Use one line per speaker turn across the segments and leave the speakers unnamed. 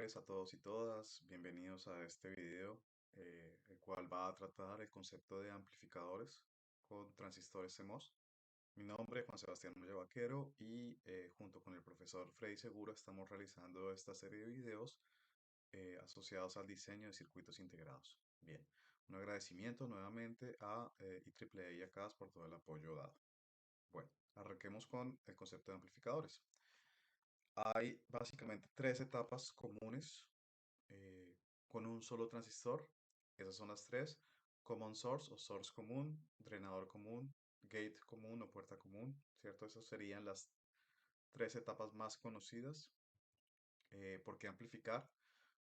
tardes a todos y todas. Bienvenidos a este video, el cual va a tratar el concepto de amplificadores con transistores CMOS. Mi nombre es Juan Sebastián Moya Vaquero y junto con el profesor Freddy Segura estamos realizando esta serie de videos asociados al diseño de circuitos integrados. Bien, un agradecimiento nuevamente a IEEE y a CAS por todo el apoyo dado. Bueno, arranquemos con el concepto de amplificadores. Hay básicamente tres etapas comunes eh, con un solo transistor. Esas son las tres: common source o source común, drenador común, gate común o puerta común, ¿cierto? Esas serían las tres etapas más conocidas. ¿Por qué amplificar?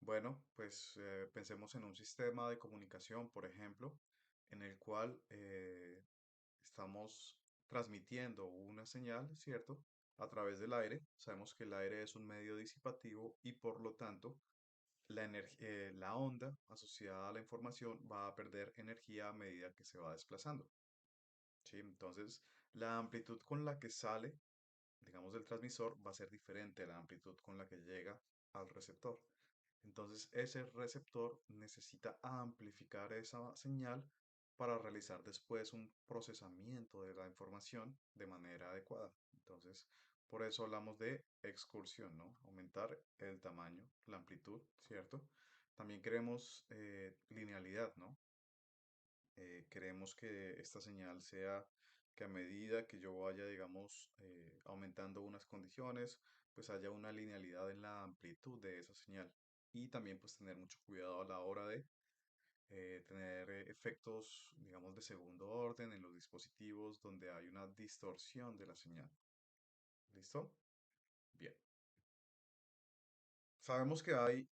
Bueno, pues pensemos en un sistema de comunicación, por ejemplo, en el cual estamos transmitiendo una señal, ¿cierto? A través del aire. Sabemos que el aire es un medio disipativo y por lo tanto la onda asociada a la información va a perder energía a medida que se va desplazando, ¿sí? Entonces, la amplitud con la que sale, digamos, del transmisor va a ser diferente a la amplitud con la que llega al receptor. Entonces, ese receptor necesita amplificar esa señal para realizar después un procesamiento de la información de manera adecuada. Entonces, por eso hablamos de excursión, ¿no? Aumentar el tamaño, la amplitud, ¿cierto? También queremos linealidad, ¿no? Queremos que esta señal sea que a medida que yo vaya, digamos, aumentando unas condiciones, pues haya una linealidad en la amplitud de esa señal. Y también pues tener mucho cuidado a la hora de tener efectos, digamos, de segundo orden en los dispositivos donde hay una distorsión de la señal. ¿Listo? Bien. Sabemos que hay,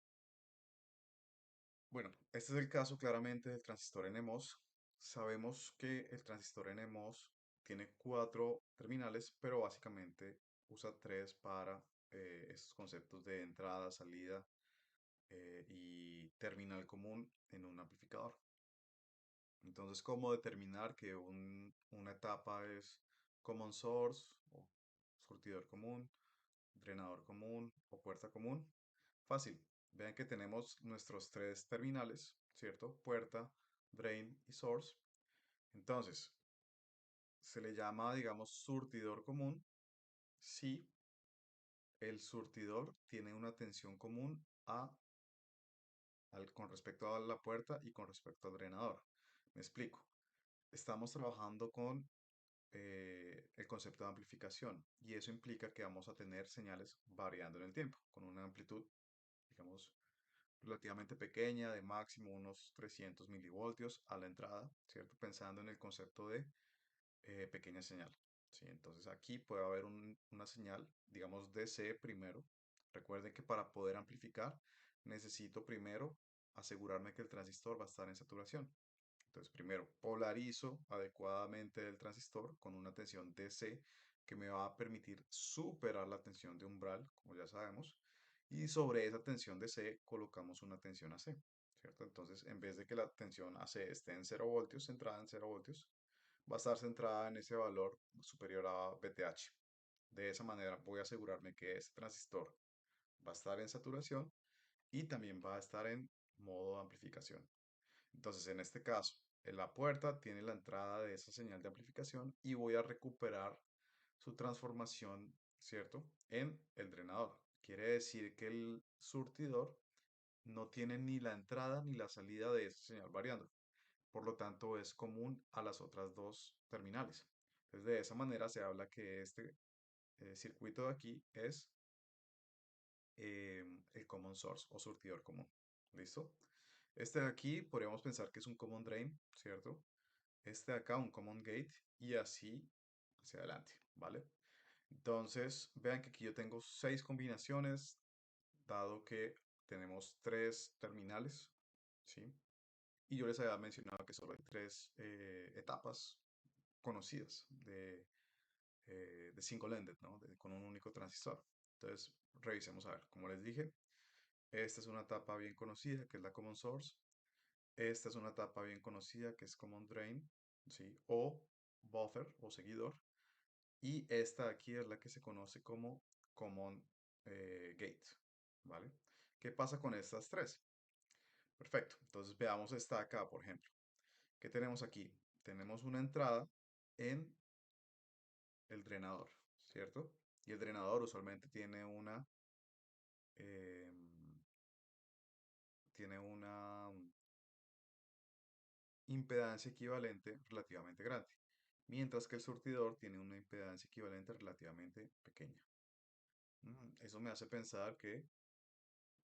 bueno, este es el caso claramente del transistor NMOS. Sabemos que el transistor NMOS tiene cuatro terminales, pero básicamente usa tres para estos conceptos de entrada, salida y terminal común en un amplificador. Entonces, ¿cómo determinar que una etapa es common source o surtidor común, drenador común o puerta común? Fácil. Vean que tenemos nuestros tres terminales, ¿cierto? Puerta, drain y source. Entonces, se le llama, digamos, surtidor común si el surtidor tiene una tensión común con respecto a la puerta y con respecto al drenador. Me explico. Estamos trabajando con el concepto de amplificación y eso implica que vamos a tener señales variando en el tiempo, con una amplitud, digamos, relativamente pequeña, de máximo unos 300 milivoltios a la entrada, ¿cierto? Pensando en el concepto de pequeña señal, ¿sí? Entonces aquí puede haber una señal, digamos, DC primero. Recuerden que para poder amplificar necesito primero asegurarme que el transistor va a estar en saturación. Entonces, primero polarizo adecuadamente el transistor con una tensión DC que me va a permitir superar la tensión de umbral, como ya sabemos, y sobre esa tensión DC colocamos una tensión AC, ¿cierto? Entonces, en vez de que la tensión AC esté en 0 voltios, centrada en 0 voltios, va a estar centrada en ese valor superior a VTH. De esa manera voy a asegurarme que ese transistor va a estar en saturación y también va a estar en modo amplificación. Entonces, en este caso, en la puerta tiene la entrada de esa señal de amplificación y voy a recuperar su transformación, ¿cierto? En el drenador. Quiere decir que el surtidor no tiene ni la entrada ni la salida de esa señal variando. Por lo tanto, es común a las otras dos terminales. Entonces, de esa manera se habla que este circuito de aquí es el common source o surtidor común. ¿Listo? Este de aquí podríamos pensar que es un common drain, ¿cierto? Este de acá un common gate y así hacia adelante, ¿vale? Entonces, vean que aquí yo tengo 6 combinaciones, dado que tenemos tres terminales, ¿sí? Y yo les había mencionado que solo hay tres etapas conocidas de single-ended, ¿no? Con un único transistor. Entonces, revisemos a ver. Como les dije, esta es una etapa bien conocida, que es la common source. Esta es una etapa bien conocida, que es common drain, ¿sí? O buffer o seguidor. Y esta de aquí es la que se conoce como common gate, ¿vale? ¿Qué pasa con estas tres? Perfecto. Entonces veamos esta acá, por ejemplo. ¿Qué tenemos aquí? Tenemos una entrada en el drenador, ¿cierto? Y el drenador usualmente em, tiene una impedancia equivalente relativamente grande, mientras que el surtidor tiene una impedancia equivalente relativamente pequeña. Eso me hace pensar que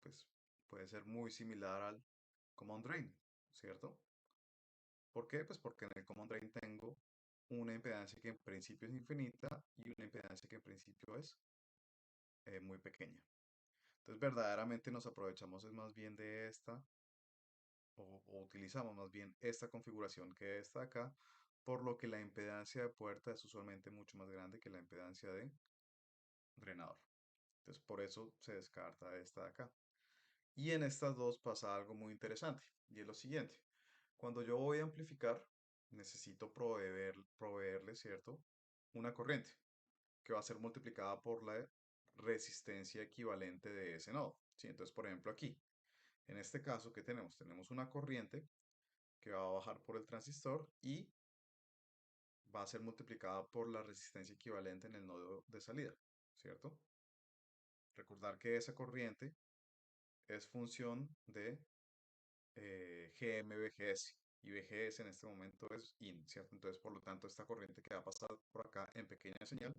pues, puede ser muy similar al common drain, ¿cierto? ¿Por qué? Pues porque en el common drain tengo una impedancia que en principio es infinita y una impedancia que en principio es muy pequeña. Entonces, verdaderamente nos aprovechamos es más bien de esta, o utilizamos más bien esta configuración que está acá, por lo que la impedancia de puerta es usualmente mucho más grande que la impedancia de drenador. Entonces, por eso se descarta esta de acá. Y en estas dos pasa algo muy interesante, y es lo siguiente. Cuando yo voy a amplificar, necesito proveerle, ¿cierto? Una corriente que va a ser multiplicada por la resistencia equivalente de ese nodo. ¿Sí? Entonces, por ejemplo, aquí, en este caso, ¿qué tenemos? Tenemos una corriente que va a bajar por el transistor y va a ser multiplicada por la resistencia equivalente en el nodo de salida, ¿cierto? Recordar que esa corriente es función de GM VGS y VGS en este momento es IN, ¿cierto? Entonces, por lo tanto, esta corriente que va a pasar por acá en pequeña señal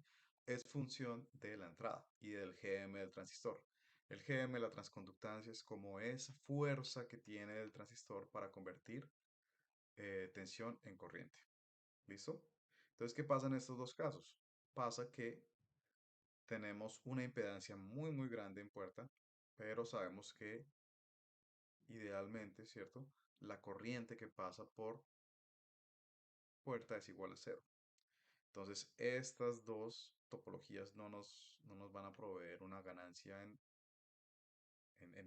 es función de la entrada y del GM del transistor. El GM, la transconductancia, es como esa fuerza que tiene el transistor para convertir tensión en corriente. ¿Listo? Entonces, ¿qué pasa en estos dos casos? Pasa que tenemos una impedancia muy, muy grande en puerta, pero sabemos que idealmente, ¿cierto? La corriente que pasa por puerta es igual a cero. Entonces, estas dos topologías no nos van a proveer una ganancia en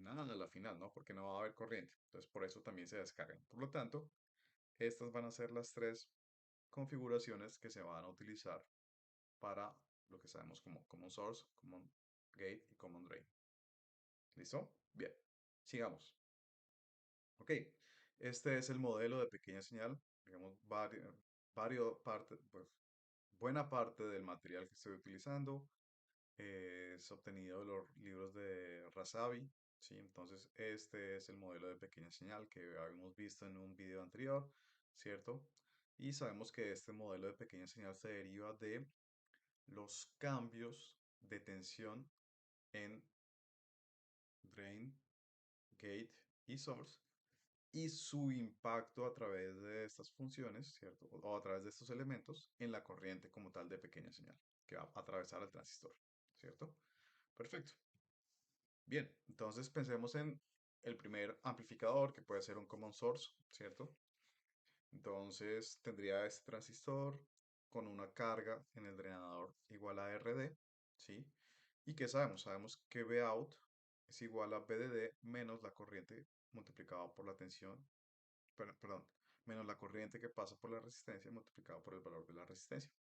nada a la final, ¿no? Porque no va a haber corriente. Entonces, por eso también se descargan. Por lo tanto, estas van a ser las tres configuraciones que se van a utilizar para lo que sabemos como Common Source, Common Gate y Common Drain. ¿Listo? Bien, sigamos. Ok, este es el modelo de pequeña señal. Digamos, pues, buena parte del material que estoy utilizando es obtenido de los libros de Razavi, ¿sí? Entonces, este es el modelo de pequeña señal que habíamos visto en un video anterior, ¿cierto? Y sabemos que este modelo de pequeña señal se deriva de los cambios de tensión en drain, gate y source y su impacto a través de estas funciones, ¿cierto? O a través de estos elementos en la corriente como tal de pequeña señal que va a atravesar el transistor, ¿cierto? Perfecto. Bien, entonces pensemos en el primer amplificador que puede ser un common source, ¿cierto? Entonces tendría este transistor con una carga en el drenador igual a RD, ¿sí? ¿Y qué sabemos? Sabemos que Vout es igual a VDD menos la corriente multiplicada por la tensión, perdón, menos la corriente que pasa por la resistencia multiplicado por el valor de la resistencia,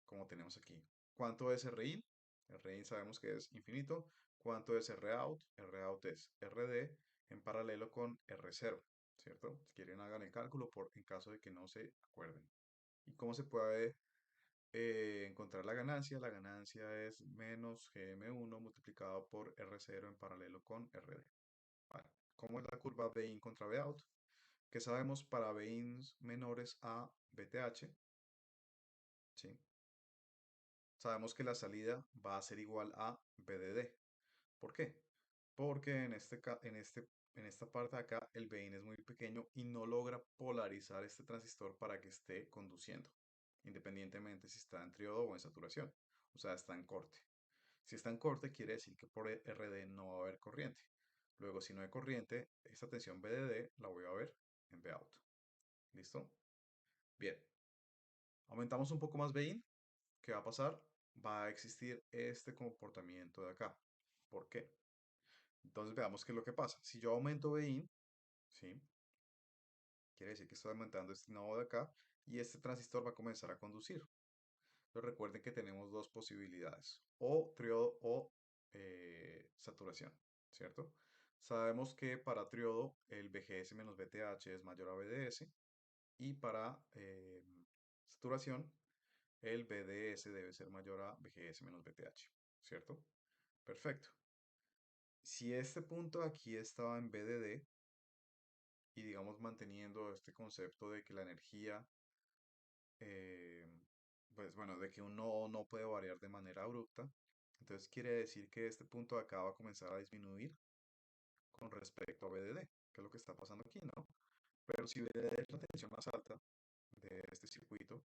como tenemos aquí. ¿Cuánto es Rin? Rin sabemos que es infinito. ¿Cuánto es Rout? Rout es RD en paralelo con R0, ¿cierto? Si quieren hagan el cálculo en caso de que no se acuerden. ¿Y cómo se puede encontrar la ganancia? La ganancia es menos GM1 multiplicado por R0 en paralelo con RD. Vale. ¿Cómo es la curva Bin contra Vout? ¿Qué sabemos para Bins menores a BTH? ¿Sí? Sabemos que la salida va a ser igual a BDD. ¿Por qué? Porque en esta parte de acá el Bin es muy pequeño y no logra polarizar este transistor para que esté conduciendo, independientemente si está en triodo o en saturación, o sea, está en corte. Si está en corte, quiere decir que por RD no va a haber corriente. Luego, si no hay corriente, esta tensión BDD la voy a ver en Vout. ¿Listo? Bien. Aumentamos un poco más Bin. ¿Qué va a pasar? Va a existir este comportamiento de acá. ¿Por qué? Entonces veamos qué es lo que pasa. Si yo aumento Bin, ¿sí? Quiere decir que estoy aumentando este nodo de acá y este transistor va a comenzar a conducir. Entonces recuerden que tenemos dos posibilidades, o triodo o saturación, ¿cierto? Sabemos que para triodo el VGS menos VTH es mayor a VDS y para saturación el VDS debe ser mayor a VGS menos VTH, ¿cierto? Perfecto. Si este punto aquí estaba en VDD y digamos manteniendo este concepto de que la energía, eh, pues bueno, de que un nodo no puede variar de manera abrupta, entonces quiere decir que este punto de acá va a comenzar a disminuir con respecto a VDD, que es lo que está pasando aquí, ¿no? Pero si VDD es la tensión más alta de este circuito,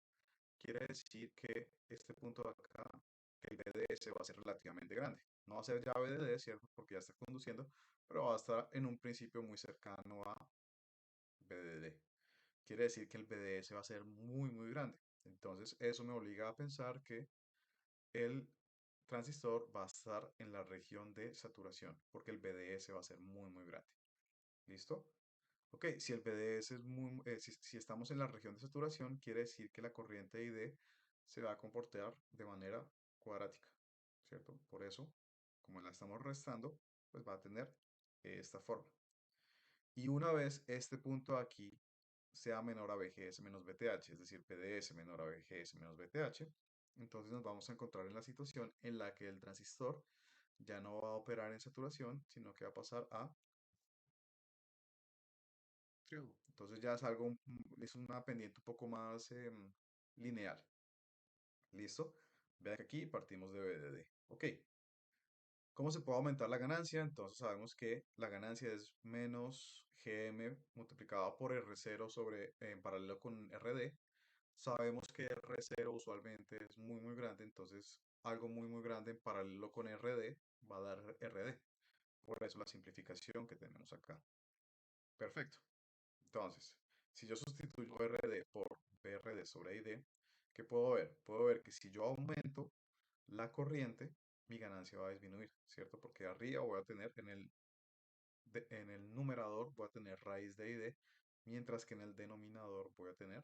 quiere decir que este punto de acá, que el VDS va a ser relativamente grande. No va a ser ya VDD, ¿cierto? Porque ya está conduciendo, pero va a estar en un principio muy cercano a VDD. Quiere decir que el VDS va a ser muy, muy grande. Entonces, eso me obliga a pensar que el transistor va a estar en la región de saturación, porque el VDS va a ser muy, muy grande. ¿Listo? Ok, si el VDS es muy, si estamos en la región de saturación, quiere decir que la corriente ID se va a comportar de manera cuadrática, ¿cierto? Por eso, como la estamos restando, pues va a tener esta forma. Y una vez este punto aquí sea menor a VGS menos VTH, es decir, PDS menor a VGS menos VTH, entonces nos vamos a encontrar en la situación en la que el transistor ya no va a operar en saturación, sino que va a pasar a triodo. Entonces ya es algo, es una pendiente un poco más lineal. ¿Listo? Vean que aquí partimos de BDD. Ok. ¿Cómo se puede aumentar la ganancia? Entonces sabemos que la ganancia es menos GM multiplicado por R0 sobre, en paralelo con RD. Sabemos que R0 usualmente es muy muy grande, entonces algo muy muy grande en paralelo con RD va a dar RD. Por eso la simplificación que tenemos acá. Perfecto. Entonces, si yo sustituyo RD por BRD sobre ID, ¿qué puedo ver? Puedo ver que si yo aumento la corriente, mi ganancia va a disminuir, ¿cierto? Porque arriba voy a tener en el numerador voy a tener raíz de ID, mientras que en el denominador voy a tener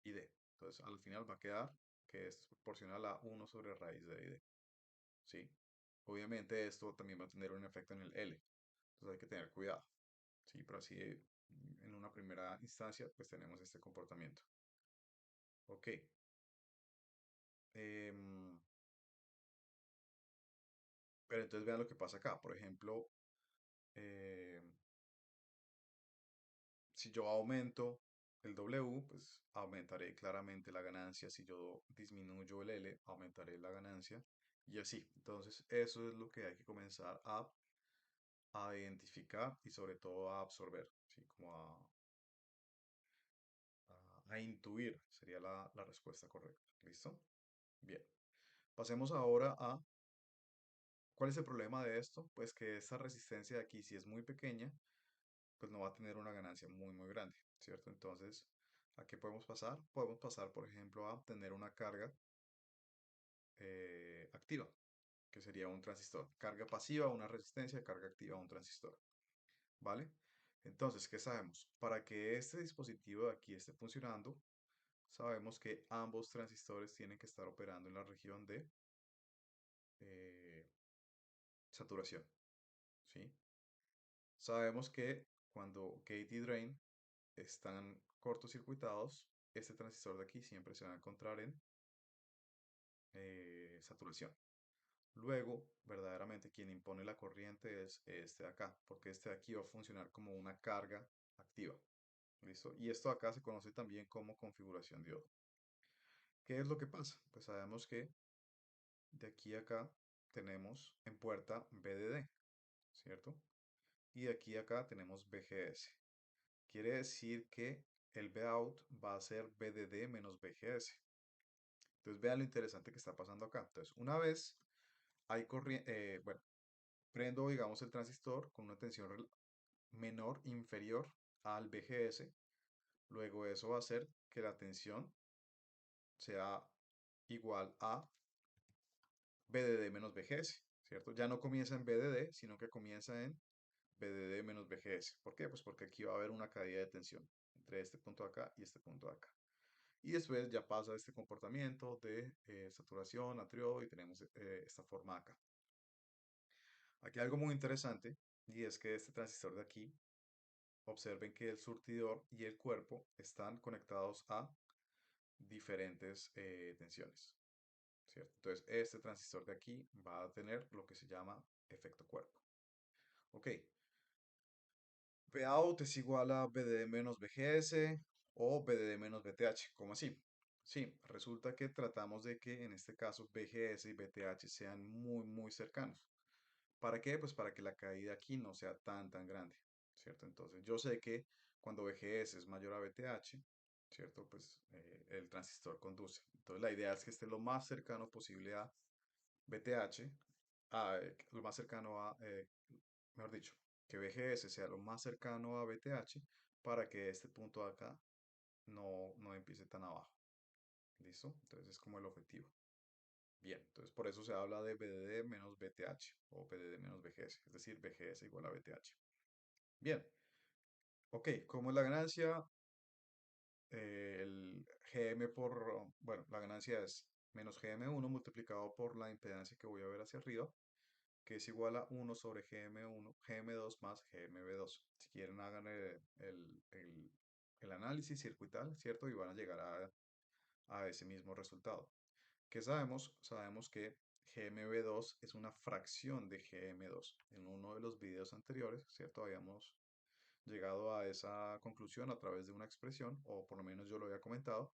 ID. Entonces, al final va a quedar que es proporcional a 1 sobre raíz de ID, ¿sí? Obviamente esto también va a tener un efecto en el L, entonces hay que tener cuidado, ¿sí? Pero así en una primera instancia, pues tenemos este comportamiento. Ok. em, pero entonces vean lo que pasa acá. Por ejemplo, si yo aumento el W, pues aumentaré claramente la ganancia. Si yo disminuyo el L, aumentaré la ganancia. Y así. Entonces, eso es lo que hay que comenzar a identificar y sobre todo a absorber, ¿sí? Como a intuir sería la respuesta correcta. ¿Listo? Bien. Pasemos ahora a ¿cuál es el problema de esto? Pues que esta resistencia de aquí, si es muy pequeña, pues no va a tener una ganancia muy, muy grande, ¿cierto? Entonces, ¿a qué podemos pasar? Podemos pasar, por ejemplo, a tener una carga activa, que sería un transistor. Carga pasiva, una resistencia, carga activa, un transistor, ¿vale? Entonces, ¿qué sabemos? Para que este dispositivo de aquí esté funcionando, sabemos que ambos transistores tienen que estar operando en la región de eh, saturación, ¿sí? Sabemos que cuando gate y drain están cortocircuitados, este transistor de aquí siempre se va a encontrar en saturación. Luego, verdaderamente quien impone la corriente es este de acá, porque este de aquí va a funcionar como una carga activa. ¿Listo? Y esto acá se conoce también como configuración diodo. ¿Qué es lo que pasa? Pues sabemos que de aquí a acá tenemos en puerta VDD, ¿cierto? Y de aquí a acá tenemos VGS. Quiere decir que el Vout va a ser VDD menos VGS. Entonces vean lo interesante que está pasando acá. Entonces, una vez hay corriente, bueno, prendo, digamos, el transistor con una tensión menor, inferior al VGS, luego eso va a hacer que la tensión sea igual a VDD menos VGS, ¿cierto? Ya no comienza en VDD, sino que comienza en VDD menos VGS. ¿Por qué? Pues porque aquí va a haber una caída de tensión entre este punto de acá y este punto de acá. Y después ya pasa este comportamiento de saturación, natriólico y tenemos esta forma acá. Aquí hay algo muy interesante y es que este transistor de aquí, observen que el surtidor y el cuerpo están conectados a diferentes tensiones, ¿cierto? Entonces, este transistor de aquí va a tener lo que se llama efecto cuerpo. Ok, Vout es igual a VDD menos VGS o VDD menos VTH. ¿Cómo así? Sí, resulta que tratamos de que en este caso VGS y VTH sean muy cercanos. ¿Para qué? Pues para que la caída aquí no sea tan grande, ¿cierto? Entonces yo sé que cuando VGS es mayor a VTH, ¿cierto? Pues el transistor conduce. Entonces la idea es que esté lo más cercano posible a VTH, lo más cercano a, mejor dicho, que VGS sea lo más cercano a VTH para que este punto de acá no empiece tan abajo. ¿Listo? Entonces es como el objetivo. Bien, entonces por eso se habla de VDD menos VTH o VDD menos VGS, es decir, VGS igual a VTH. Bien, ok, ¿cómo es la ganancia? El GM bueno, la ganancia es menos GM1 multiplicado por la impedancia que voy a ver hacia arriba, que es igual a 1 sobre GM1, GM2 más GMB2. Si quieren, hagan el análisis circuital, ¿cierto? Y van a llegar a ese mismo resultado. ¿Qué sabemos? Sabemos que GMB2 es una fracción de GM2. En uno de los videos anteriores, ¿cierto? Habíamos llegado a esa conclusión a través de una expresión, o por lo menos yo lo había comentado.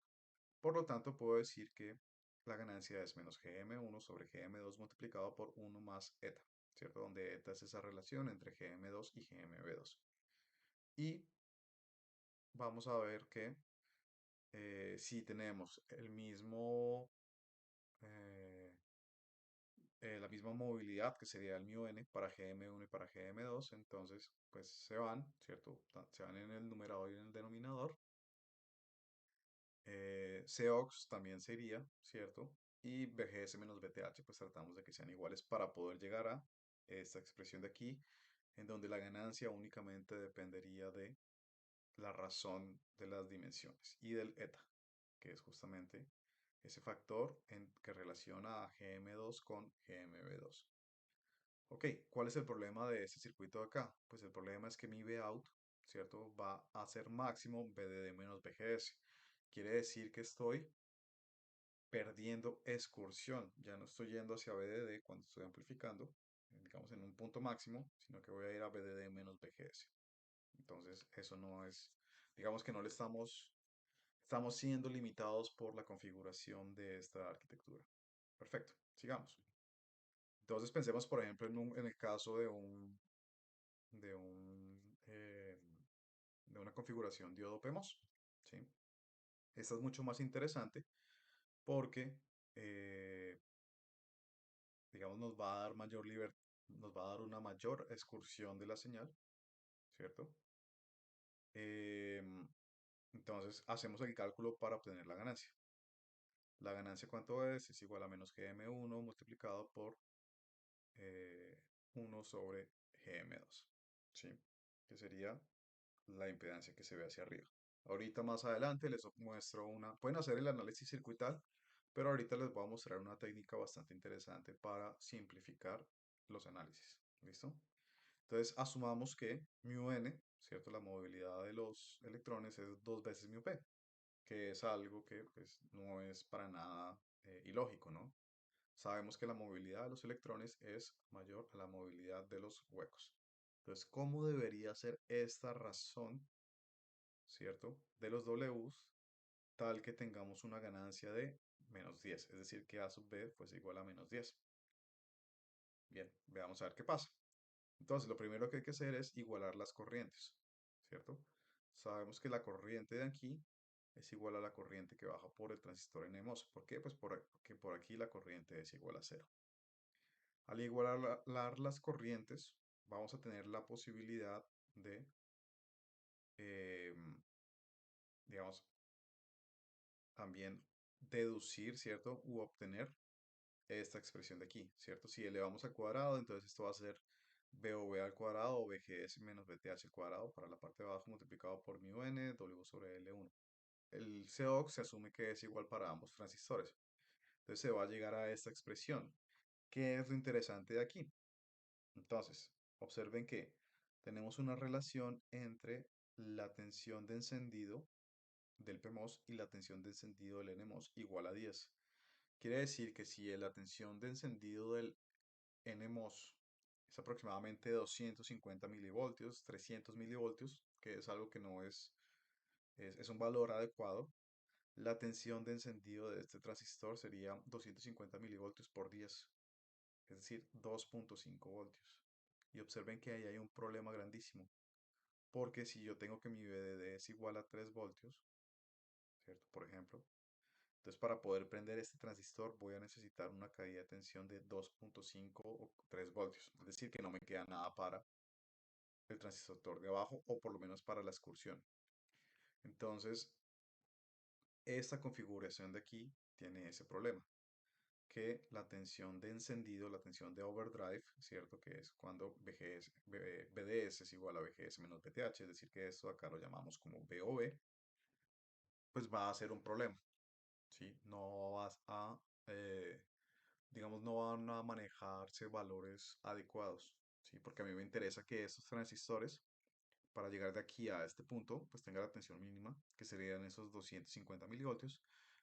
Por lo tanto, puedo decir que la ganancia es menos GM1 sobre GM2 multiplicado por 1 más eta, ¿cierto? Donde eta es esa relación entre GM2 y GMB2. Y vamos a ver que si tenemos eh, la misma movilidad que sería el mu n para GM1 y para GM2, entonces pues se van, ¿cierto? Se van en el numerador y en el denominador. Cox también sería, ¿cierto? Y BGS menos BTH, pues tratamos de que sean iguales para poder llegar a esta expresión de aquí, en donde la ganancia únicamente dependería de la razón de las dimensiones y del eta, que es justamente ese factor que relaciona a GM2 con GMB2. Ok, ¿cuál es el problema de este circuito de acá? Pues el problema es que mi Vout, ¿cierto? Va a ser máximo VDD menos VGS. Quiere decir que estoy perdiendo excursión. Ya no estoy yendo hacia VDD cuando estoy amplificando, digamos en un punto máximo, sino que voy a ir a VDD menos VGS. Entonces, eso no es, digamos que no le estamos siendo limitados por la configuración de esta arquitectura. Perfecto, sigamos. Entonces pensemos, por ejemplo, en el caso de un, de una configuración diodo PMOS, ¿sí? Esta es mucho más interesante porque, eh, digamos, nos va a dar una mayor excursión de la señal, ¿cierto? Em, entonces, hacemos el cálculo para obtener la ganancia. ¿La ganancia cuánto es? Es igual a menos GM1 multiplicado por 1 sobre GM2, ¿sí? Que sería la impedancia que se ve hacia arriba. Ahorita más adelante les muestro pueden hacer el análisis circuital, pero ahorita les voy a mostrar una técnica bastante interesante para simplificar los análisis. ¿Listo? Entonces asumamos que mu n, ¿cierto? La movilidad de los electrones es 2 veces mu p, que es algo que pues no es para nada ilógico, ¿no? Sabemos que la movilidad de los electrones es mayor a la movilidad de los huecos. Entonces, ¿cómo debería ser esta razón, ¿cierto? De los Ws, tal que tengamos una ganancia de menos 10, es decir, que A sub B fuese igual a menos 10. Bien, veamos a ver qué pasa. Entonces, lo primero que hay que hacer es igualar las corrientes, ¿cierto? Sabemos que la corriente de aquí es igual a la corriente que baja por el transistor NMOS. ¿Por qué? Pues porque por aquí la corriente es igual a cero. Al igualar las corrientes, vamos a tener la posibilidad de, digamos, también deducir, ¿cierto? U obtener esta expresión de aquí, ¿cierto? Si elevamos al cuadrado, entonces esto va a ser BOV al cuadrado o BGS menos BTH al cuadrado para la parte de abajo multiplicado por mu n W sobre L1. El COX se asume que es igual para ambos transistores. Entonces se va a llegar a esta expresión. ¿Qué es lo interesante de aquí? Entonces, observen que tenemos una relación entre la tensión de encendido del PMOS y la tensión de encendido del NMOS igual a 10. Quiere decir que si la tensión de encendido del NMOS es aproximadamente 250 milivoltios, 300 milivoltios, que es algo que no es un valor adecuado, la tensión de encendido de este transistor sería 250 milivoltios por 10, es decir, 2,5 voltios. Y observen que ahí hay un problema grandísimo, porque si yo tengo que mi VDD es igual a 3 voltios, ¿cierto? Por ejemplo, entonces para poder prender este transistor voy a necesitar una caída de tensión de 2,5 o 3 voltios, es decir, que no me queda nada para el transistor de abajo o por lo menos para la excursión. Entonces, esta configuración de aquí tiene ese problema, que la tensión de encendido, la tensión de overdrive, ¿cierto? Que es cuando BDS es igual a VGS menos VTH, es decir, que esto acá lo llamamos como VOV, pues va a ser un problema, ¿sí? No vas a, digamos, no van a manejarse valores adecuados, ¿sí? Porque a mí me interesa que estos transistores, para llegar de aquí a este punto, pues tenga la tensión mínima, que serían esos 250 milivoltios,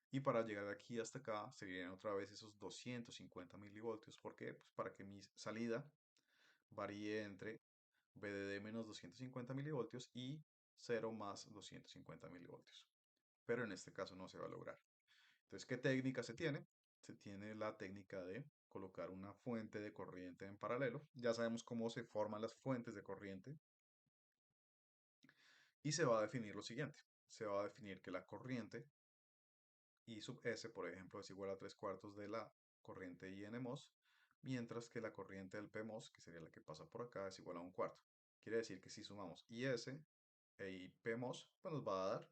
y para llegar de aquí hasta acá serían otra vez esos 250 milivoltios. ¿Por qué? Pues para que mi salida varíe entre VDD menos 250 milivoltios y 0 más 250 milivoltios. Pero en este caso no se va a lograr. Entonces, ¿qué técnica se tiene? Se tiene la técnica de colocar una fuente de corriente en paralelo. Ya sabemos cómo se forman las fuentes de corriente y se va a definir lo siguiente. Se va a definir que la corriente I sub S, por ejemplo, es igual a 3 cuartos de la corriente I n MOS, mientras que la corriente del PMOS, que sería la que pasa por acá, es igual a un cuarto. Quiere decir que si sumamos IS e IPMOS, pues nos va a dar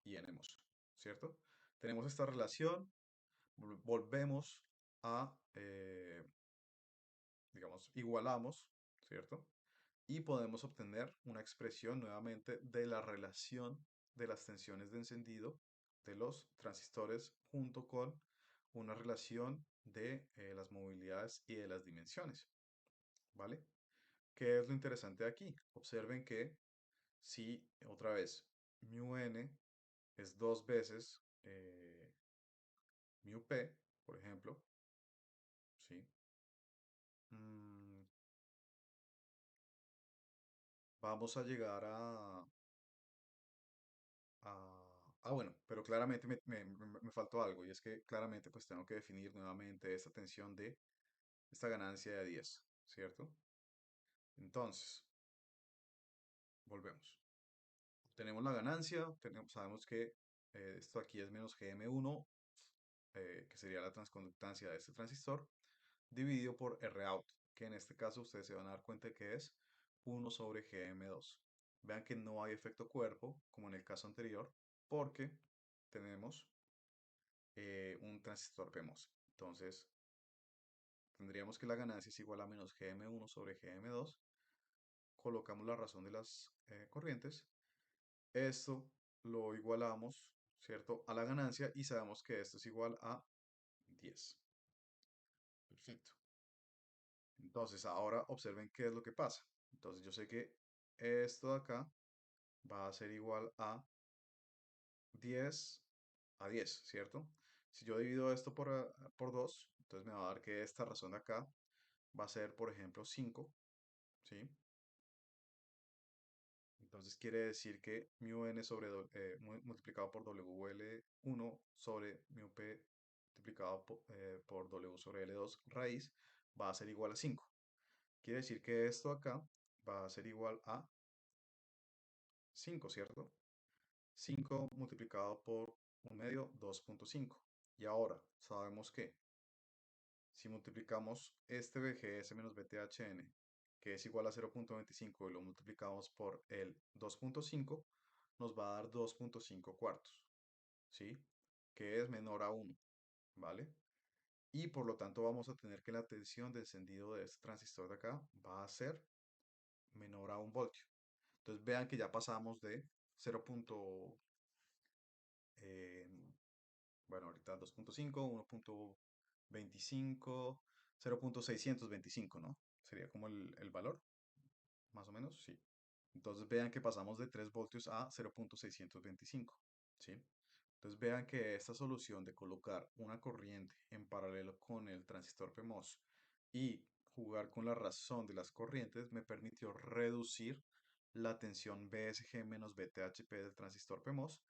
I n MOS, ¿cierto? Tenemos esta relación, volvemos a, digamos, igualamos, ¿cierto? Y podemos obtener una expresión nuevamente de la relación de las tensiones de encendido de los transistores junto con una relación de las movilidades y de las dimensiones, ¿vale? ¿Qué es lo interesante de aquí? Observen que si otra vez mu n es dos veces mu p, por ejemplo, ¿sí? Mm, vamos a llegar bueno, pero claramente me faltó algo y es que claramente pues tengo que definir nuevamente esta tensión de esta ganancia de 10, ¿cierto? Entonces, volvemos. Tenemos la ganancia, sabemos que esto aquí es menos GM1, que sería la transconductancia de este transistor, dividido por Rout, que en este caso ustedes se van a dar cuenta que es 1 sobre GM2. Vean que no hay efecto cuerpo, como en el caso anterior, porque tenemos un transistor PMOS. Entonces, tendríamos que la ganancia es igual a menos GM1 sobre GM2. Colocamos la razón de las corrientes. Esto lo igualamos, ¿cierto? A la ganancia y sabemos que esto es igual a 10. Perfecto. Entonces, ahora observen qué es lo que pasa. Entonces, yo sé que esto de acá va a ser igual a 10 a 10, ¿cierto? Si yo divido esto por 2, entonces me va a dar que esta razón de acá va a ser, por ejemplo, 5, ¿sí? Entonces quiere decir que mu n sobre multiplicado por WL1 sobre mu p multiplicado por W sobre L2 raíz va a ser igual a 5. Quiere decir que esto acá va a ser igual a 5, ¿cierto? 5 multiplicado por 1 medio, 2,5. Y ahora sabemos que si multiplicamos este BGS menos BTHN, que es igual a 0,25 y lo multiplicamos por el 2,5, nos va a dar 2,5 cuartos, ¿sí? Que es menor a 1, ¿vale? Y por lo tanto vamos a tener que la tensión de encendido de este transistor de acá va a ser menor a 1 voltio. Entonces vean que ya pasamos de 0. eh, bueno, ahorita 2,5, 1,25, 0,625, ¿no? sería como el valor, más o menos, sí. Entonces vean que pasamos de 3 voltios a 0,625, ¿sí? Entonces vean que esta solución de colocar una corriente en paralelo con el transistor PMOS y jugar con la razón de las corrientes me permitió reducir la tensión BSG menos BTHP del transistor PMOS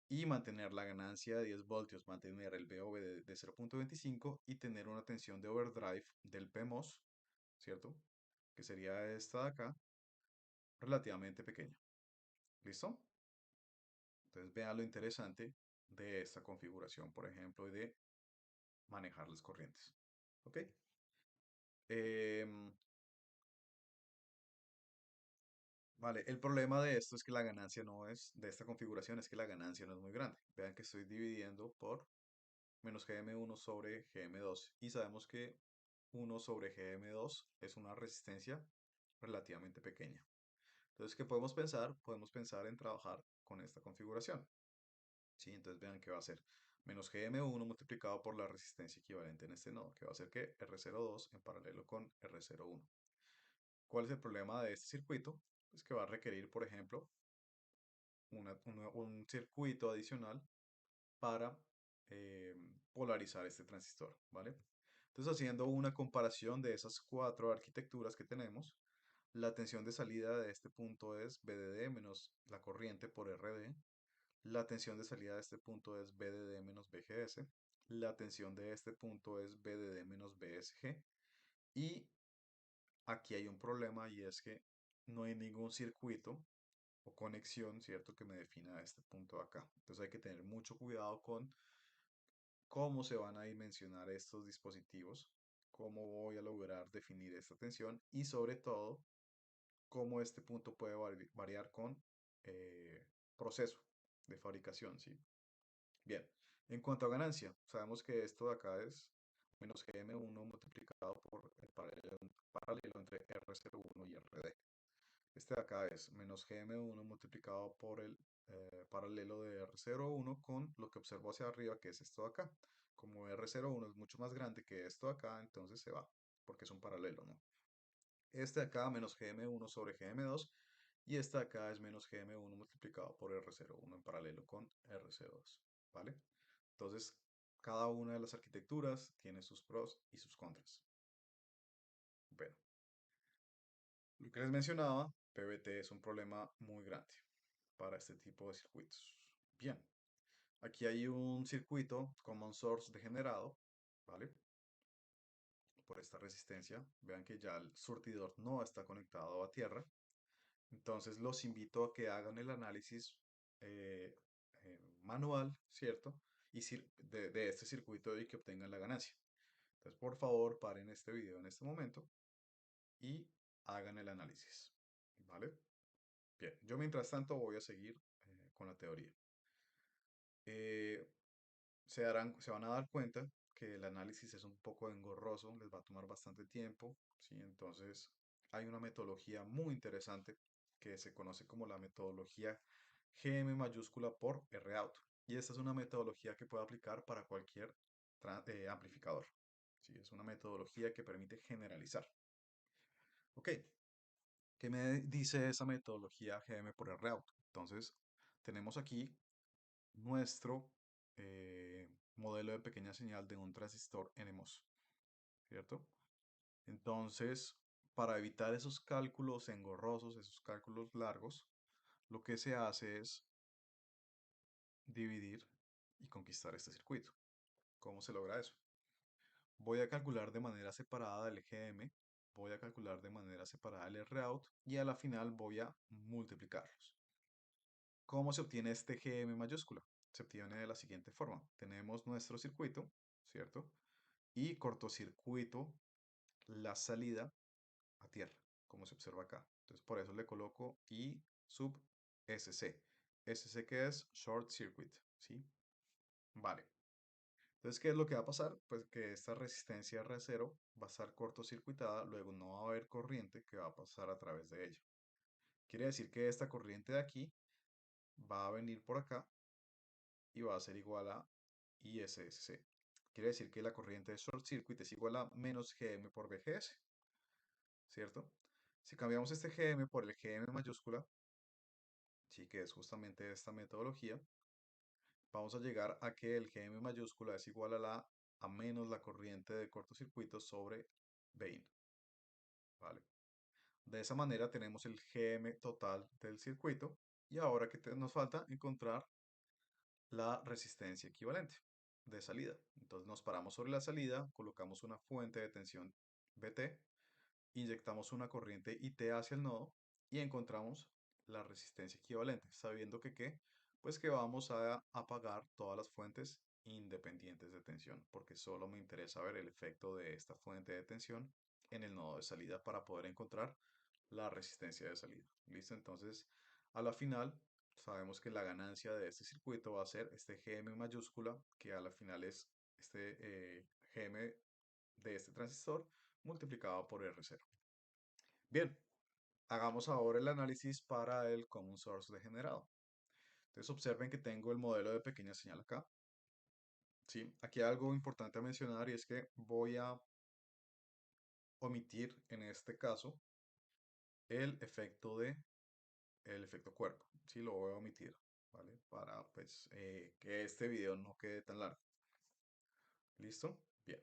y mantener la ganancia de 10 voltios, mantener el VOV de 0,25 y tener una tensión de overdrive del PMOS, ¿cierto? Que sería esta de acá, relativamente pequeña. ¿Listo? Entonces vean lo interesante de esta configuración, por ejemplo, y de manejar las corrientes. ¿Ok? Em, vale, el problema de esto es que la ganancia no es, de esta configuración es que la ganancia no es muy grande. Vean que estoy dividiendo por menos GM1 sobre GM2 y sabemos que 1 sobre GM2 es una resistencia relativamente pequeña. Entonces, ¿qué podemos pensar? Podemos pensar en trabajar con esta configuración. ¿Sí? Entonces vean que va a ser menos GM1 multiplicado por la resistencia equivalente en este nodo, que va a ser que R02 en paralelo con R01. ¿Cuál es el problema de este circuito? Pues que va a requerir, por ejemplo, un circuito adicional para eh, polarizar este transistor, ¿vale? Entonces, haciendo una comparación de esas cuatro arquitecturas que tenemos, la tensión de salida de este punto es VDD menos la corriente por RD. La tensión de salida de este punto es BDD menos BGS. La tensión de este punto es BDD menos BSG. Y aquí hay un problema y es que no hay ningún circuito o conexión, ¿cierto?, que me defina este punto de acá. Entonces hay que tener mucho cuidado con cómo se van a dimensionar estos dispositivos, cómo voy a lograr definir esta tensión y sobre todo cómo este punto puede variar con proceso de fabricación, ¿sí? Bien, en cuanto a ganancia, sabemos que esto de acá es menos GM1 multiplicado por el paralelo entre R01 y RD. Este de acá es menos GM1 multiplicado por el paralelo de R01 con lo que observo hacia arriba, que es esto de acá. Como R01 es mucho más grande que esto de acá, entonces se va, porque es un paralelo, ¿no? Este de acá menos GM1 sobre GM2 y este de acá es menos GM1 multiplicado por R01 en paralelo con RC2, ¿vale? Entonces, cada una de las arquitecturas tiene sus pros y sus contras. Bueno, lo que les mencionaba, PVT es un problema muy grande para este tipo de circuitos. Bien, aquí hay un circuito common source degenerado, ¿vale? Por esta resistencia. Vean que ya el surtidor no está conectado a tierra. Entonces los invito a que hagan el análisis eh, manual, ¿cierto? Y de este circuito y que obtengan la ganancia. Entonces, por favor, paren este video en este momento y hagan el análisis, ¿vale? Bien, yo mientras tanto voy a seguir con la teoría. Eh, se van a dar cuenta que el análisis es un poco engorroso, les va a tomar bastante tiempo, ¿sí? Entonces, hay una metodología muy interesante que se conoce como la metodología GM mayúscula por ROUT. Y esta es una metodología que puede aplicar para cualquier amplificador. ¿Sí? Es una metodología que permite generalizar. Ok, ¿qué me dice esa metodología GM por ROUT? Entonces, tenemos aquí nuestro modelo de pequeña señal de un transistor NMOS, ¿cierto? Entonces, para evitar esos cálculos engorrosos, esos cálculos largos, lo que se hace es dividir y conquistar este circuito. ¿Cómo se logra eso? Voy a calcular de manera separada el GM, voy a calcular de manera separada el ROUT y a la final voy a multiplicarlos. ¿Cómo se obtiene este GM mayúscula? Se obtiene de la siguiente forma. Tenemos nuestro circuito, ¿cierto? Y cortocircuito la salida a tierra, como se observa acá. Entonces, por eso le coloco I sub SC. SC que es Short Circuit, ¿sí? Vale. Entonces, ¿qué es lo que va a pasar? Pues que esta resistencia R0 va a estar cortocircuitada, luego no va a haber corriente que va a pasar a través de ella. Quiere decir que esta corriente de aquí va a venir por acá y va a ser igual a ISSC. Quiere decir que la corriente de short circuit es igual a menos GM por VGS. ¿cierto? Si cambiamos este GM por el GM mayúscula, sí, que es justamente esta metodología, vamos a llegar a que el GM mayúscula es igual a menos la corriente de cortocircuito sobre Vein, ¿vale? De esa manera tenemos el GM total del circuito y ahora que nos falta encontrar la resistencia equivalente de salida. Entonces nos paramos sobre la salida, colocamos una fuente de tensión VT, inyectamos una corriente IT hacia el nodo y encontramos la resistencia equivalente, sabiendo que ¿qué? Pues que vamos a apagar todas las fuentes independientes de tensión, porque solo me interesa ver el efecto de esta fuente de tensión en el nodo de salida para poder encontrar la resistencia de salida. ¿Listo? Entonces, a la final, sabemos que la ganancia de este circuito va a ser este GM mayúscula, que a la final es este GM de este transistor multiplicado por R0. Bien, hagamos ahora el análisis para el Common Source degenerado. Entonces observen que tengo el modelo de pequeña señal acá. ¿Sí? Aquí hay algo importante a mencionar y es que voy a omitir en este caso el efecto cuerpo. Sí, lo voy a omitir, ¿vale? Para pues que este video no quede tan largo. ¿Listo? Bien.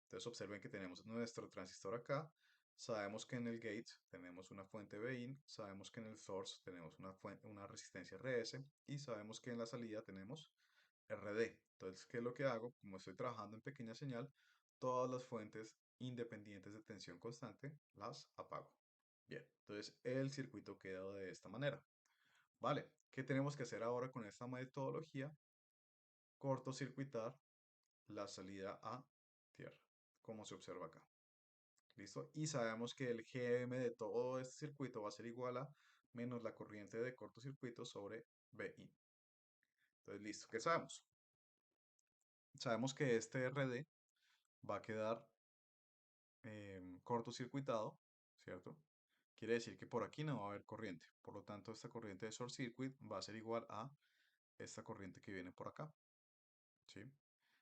Entonces observen que tenemos nuestro transistor acá. Sabemos que en el gate tenemos una fuente Bin, sabemos que en el source tenemos una resistencia RS y sabemos que en la salida tenemos RD. Entonces, ¿qué es lo que hago? Como estoy trabajando en pequeña señal, todas las fuentes independientes de tensión constante las apago. Bien, entonces el circuito queda de esta manera. Vale, ¿qué tenemos que hacer ahora con esta metodología? Cortocircuitar la salida a tierra, como se observa acá. ¿Listo? Y sabemos que el GM de todo este circuito va a ser igual a menos la corriente de cortocircuito sobre BI. Entonces, listo, ¿qué sabemos? Sabemos que este RD va a quedar cortocircuitado, ¿cierto? Quiere decir que por aquí no va a haber corriente. Por lo tanto, esta corriente de short circuit va a ser igual a esta corriente que viene por acá, ¿sí?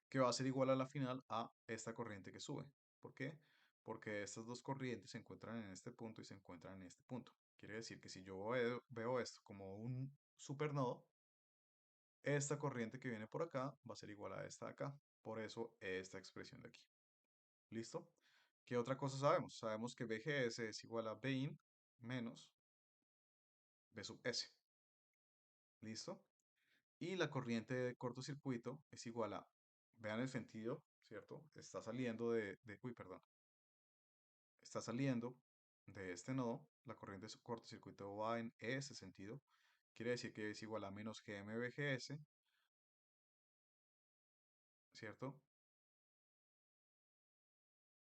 Que va a ser igual a la final a esta corriente que sube. ¿Por qué? Porque estas dos corrientes se encuentran en este punto y se encuentran en este punto. Quiere decir que si yo veo esto como un supernodo, esta corriente que viene por acá va a ser igual a esta de acá. Por eso esta expresión de aquí. ¿Listo? ¿Qué otra cosa sabemos? Sabemos que BGS es igual a Bin menos B sub S. ¿Listo? Y la corriente de cortocircuito es igual a, vean el sentido, ¿cierto? Está saliendo uy, perdón, está saliendo de este nodo, la corriente de cortocircuito va en ese sentido, quiere decir que es igual a menos GMBGS, ¿cierto?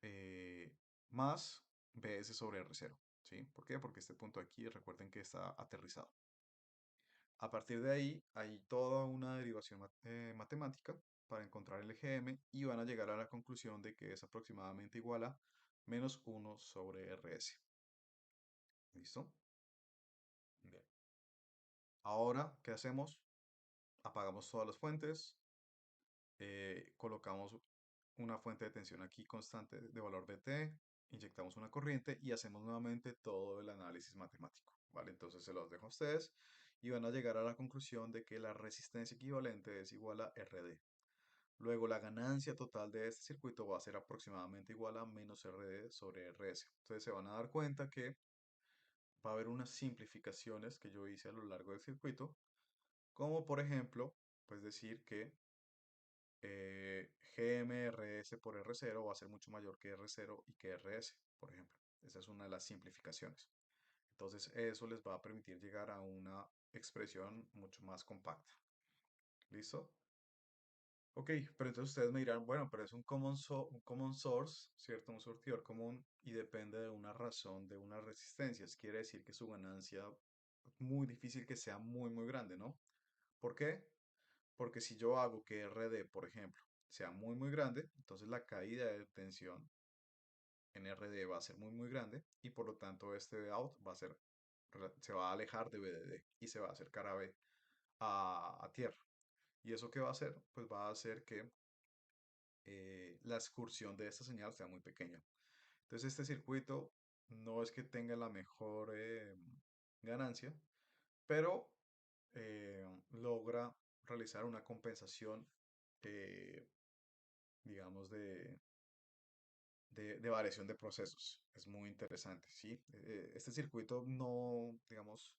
Eh, más BS sobre R0, ¿sí? ¿Por qué? Porque este punto aquí, recuerden que está aterrizado. A partir de ahí hay toda una derivación matemática para encontrar el GM y van a llegar a la conclusión de que es aproximadamente igual a menos 1 sobre RS. ¿Listo? Bien. Ahora, ¿qué hacemos? Apagamos todas las fuentes, colocamos una fuente de tensión aquí constante de valor BT, inyectamos una corriente y hacemos nuevamente todo el análisis matemático, ¿vale? Entonces se los dejo a ustedes y van a llegar a la conclusión de que la resistencia equivalente es igual a RD. Luego la ganancia total de este circuito va a ser aproximadamente igual a menos RD sobre RS. Entonces se van a dar cuenta que va a haber unas simplificaciones que yo hice a lo largo del circuito, como por ejemplo, pues decir que GMRS por R0 va a ser mucho mayor que R0 y que RS, por ejemplo. Esa es una de las simplificaciones. Entonces eso les va a permitir llegar a una expresión mucho más compacta. ¿Listo? Ok, pero entonces ustedes me dirán, bueno, pero es un common source, ¿cierto? Un surtidor común y depende de una razón, de unas resistencias. Quiere decir que su ganancia es muy difícil que sea muy, muy grande, ¿no? ¿Por qué? Porque si yo hago que RD, por ejemplo, sea muy, muy grande, entonces la caída de tensión en RD va a ser muy, muy grande y por lo tanto este out va a ser, se va a alejar de BDD y se va a acercar a B a tierra. ¿Y eso qué va a hacer? Pues va a hacer que la excursión de esta señal sea muy pequeña. Entonces este circuito no es que tenga la mejor ganancia, pero logra realizar una compensación, eh, digamos, de variación de procesos. Es muy interesante, ¿sí? Este circuito no, digamos,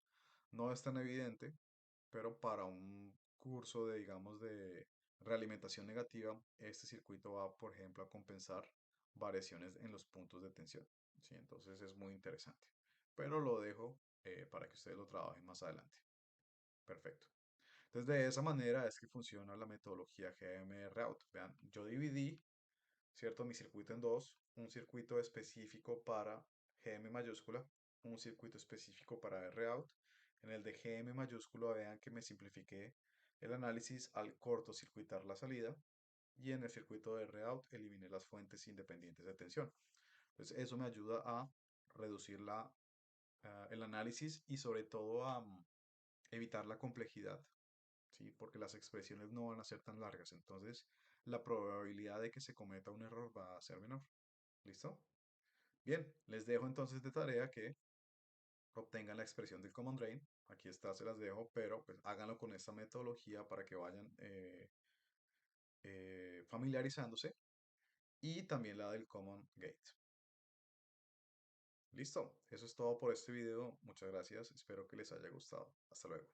no es tan evidente, pero para un curso de, digamos, de realimentación negativa, este circuito va, por ejemplo, a compensar variaciones en los puntos de tensión, ¿sí? Entonces es muy interesante, pero lo dejo para que ustedes lo trabajen más adelante. Perfecto. Entonces, de esa manera es que funciona la metodología GMR-Out. Vean, yo dividí, ¿cierto? Mi circuito en dos, un circuito específico para GM mayúscula, un circuito específico para R-out. En el de GM mayúscula, vean que me simplifiqué el análisis al cortocircuitar la salida y en el circuito de R-out eliminé las fuentes independientes de tensión. Entonces, eso me ayuda a reducir el análisis y sobre todo a evitar la complejidad, ¿sí? Porque las expresiones no van a ser tan largas, entonces la probabilidad de que se cometa un error va a ser menor. ¿Listo? Bien, les dejo entonces de tarea que obtengan la expresión del common drain. Aquí está, se las dejo, pero pues háganlo con esta metodología para que vayan familiarizándose y también la del common gate. Listo, eso es todo por este video. Muchas gracias, espero que les haya gustado. Hasta luego.